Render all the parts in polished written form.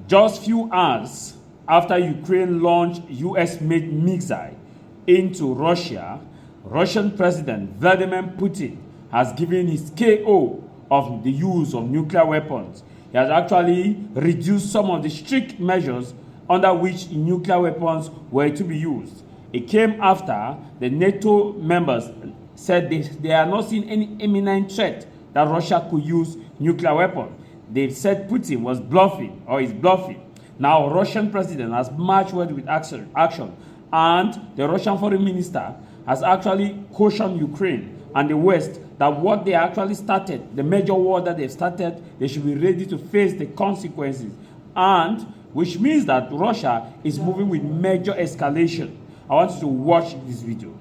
Just few hours after Ukraine launched US-made missile into Russia, Russian President Vladimir Putin has given his KO of the use of nuclear weapons. He has actually reduced some of the strict measures under which nuclear weapons were to be used. It came after the NATO members said they are not seeing any imminent threat that Russia could use nuclear weapons. They said Putin was bluffing or is bluffing. Now, Russian president has marched with action, and the Russian foreign minister has actually cautioned Ukraine and the West that what they actually started, the major war that they've started, they should be ready to face the consequences, and which means that Russia is moving with major escalation. I want you to watch this video.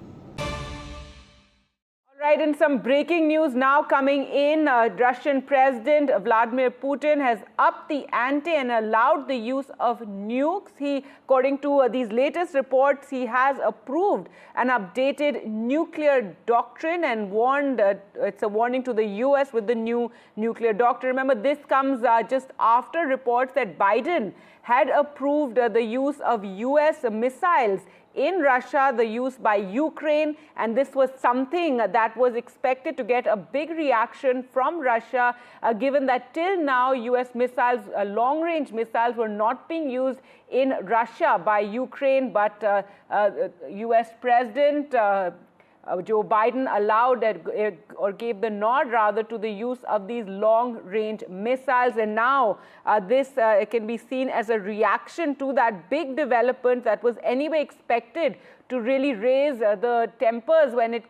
Right, and some breaking news now coming in. Russian President Vladimir Putin has upped the ante and allowed the use of nukes. According to these latest reports, he has approved an updated nuclear doctrine and warned, it's a warning to the US with the new nuclear doctrine. Remember, this comes just after reports that Biden had approved the use of US missiles in Russia, the use by Ukraine, and this was something that was expected to get a big reaction from Russia, given that till now US missiles, long-range missiles, were not being used in Russia by Ukraine, but US President Joe Biden allowed or gave the nod rather to the use of these long-range missiles, and now this can be seen as a reaction to that big development that was anyway expected to really raise the tempers when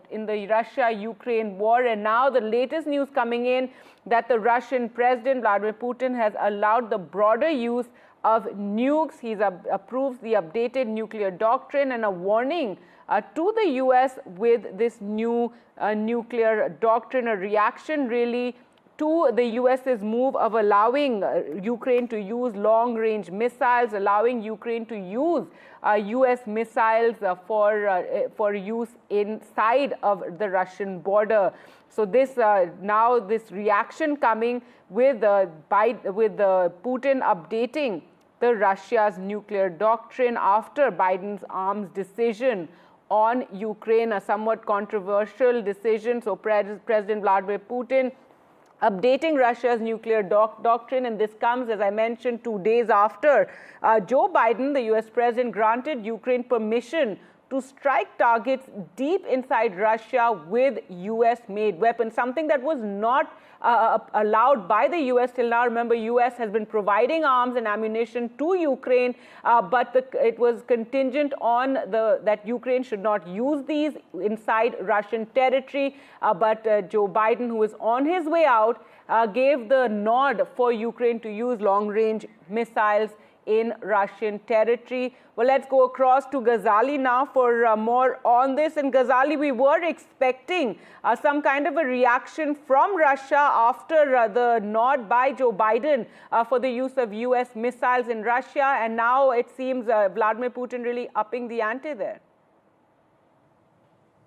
in the Russia-Ukraine war. And now the latest news coming in that the Russian President Vladimir Putin has allowed the broader use of nukes. He's approved the updated nuclear doctrine and a warning to the US with this new nuclear doctrine, a reaction really to the US's move of allowing Ukraine to use long-range missiles, allowing Ukraine to use US missiles for use inside of the Russian border. So this now this reaction coming with Putin updating the Russia's nuclear doctrine after Biden's arms decision on Ukraine, a somewhat controversial decision. So President Vladimir Putin updating Russia's nuclear doctrine, and this comes, as I mentioned, 2 days after Joe Biden, the US president, granted Ukraine permission to strike targets deep inside Russia with US-made weapons, something that was not allowed by the US till now. Remember, US has been providing arms and ammunition to Ukraine, but it was contingent on that Ukraine should not use these inside Russian territory. But Joe Biden, who is on his way out, gave the nod for Ukraine to use long-range missiles in Russian territory. Well, let's go across to Ghazali now for more on this. And Ghazali, we were expecting some kind of a reaction from Russia after the nod by Joe Biden for the use of US missiles in Russia. And now it seems Vladimir Putin really upping the ante there.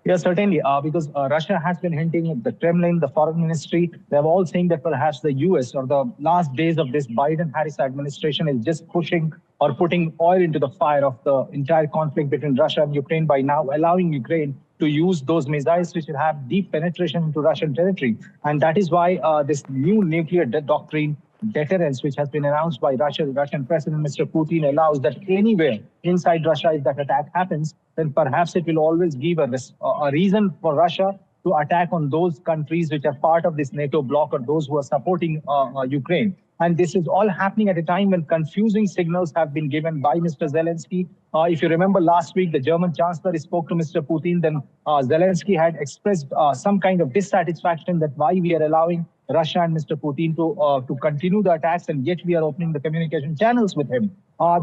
Yes, certainly, because Russia has been hinting, the Kremlin, the foreign ministry, they're all saying that perhaps the US or the last days of this Biden-Harris administration is just pushing or putting oil into the fire of the entire conflict between Russia and Ukraine by now allowing Ukraine to use those missiles which will have deep penetration into Russian territory. And that is why this new nuclear doctrine, deterrence, which has been announced by Russian President Mr. Putin, allows that anywhere inside Russia, if that attack happens, then perhaps it will always give a reason for Russia to attack on those countries which are part of this NATO bloc or those who are supporting Ukraine. And this is all happening at a time when confusing signals have been given by Mr. Zelensky. If you remember last week, the German Chancellor spoke to Mr. Putin, then Zelensky had expressed some kind of dissatisfaction that why we are allowing Russia and Mr. Putin to continue the attacks, and yet we are opening the communication channels with him.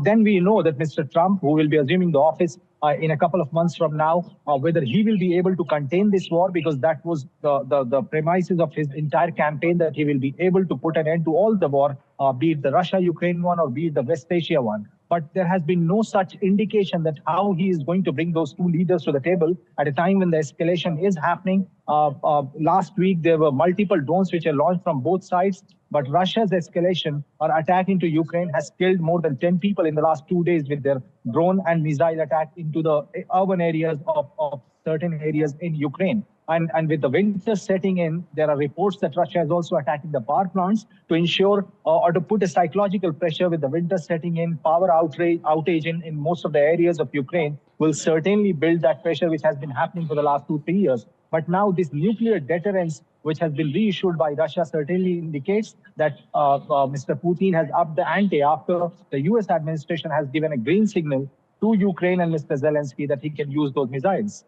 Then we know that Mr. Trump, who will be assuming the office in a couple of months from now, whether he will be able to contain this war, because that was the premises of his entire campaign, that he will be able to put an end to all the war, be it the Russia-Ukraine one or be it the West Asia one. but there has been no such indication that how he is going to bring those two leaders to the table at a time when the escalation is happening. Last week, there were multiple drones which are launched from both sides, but Russia's escalation or attack into Ukraine has killed more than 10 people in the last 2 days with their drone and missile attack into the urban areas of certain areas in Ukraine. And with the winter setting in, there are reports that Russia is also attacking the power plants to ensure or to put a psychological pressure with the winter setting in, power outage in most of the areas of Ukraine will certainly build that pressure which has been happening for the last 2-3 years. But now this nuclear deterrence, which has been reissued by Russia, certainly indicates that Mr. Putin has upped the ante after the US administration has given a green signal to Ukraine and Mr. Zelensky that he can use those missiles.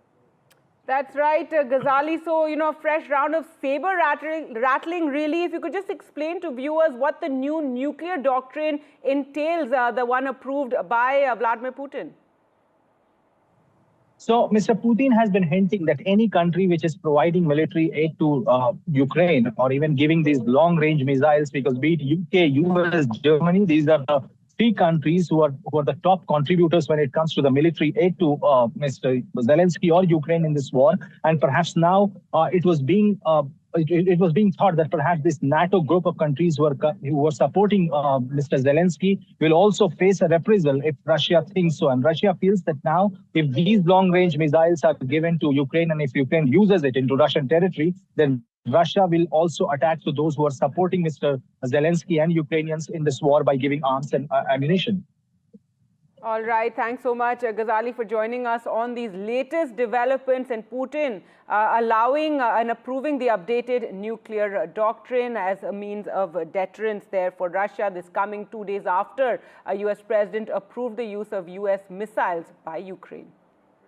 That's right, Ghazali. So, a fresh round of saber rattling, really. If you could just explain to viewers what the new nuclear doctrine entails, the one approved by Vladimir Putin. So, Mr. Putin has been hinting that any country which is providing military aid to Ukraine or even giving these long-range missiles, because be it UK, US, Germany, these are the three countries who are the top contributors when it comes to the military aid to Mr. Zelensky or Ukraine in this war. And perhaps now it was being thought that perhaps this NATO group of countries who were supporting Mr. Zelensky will also face a reprisal if Russia thinks so. And Russia feels that now, if these long-range missiles are given to Ukraine and if Ukraine uses it into Russian territory, then Russia will also attack to those who are supporting Mr. Zelensky and Ukrainians in this war by giving arms and ammunition. All right. Thanks so much, Ghazali, for joining us on these latest developments and Putin allowing and approving the updated nuclear doctrine as a means of deterrence there for Russia. This coming 2 days after a US president approved the use of US missiles by Ukraine.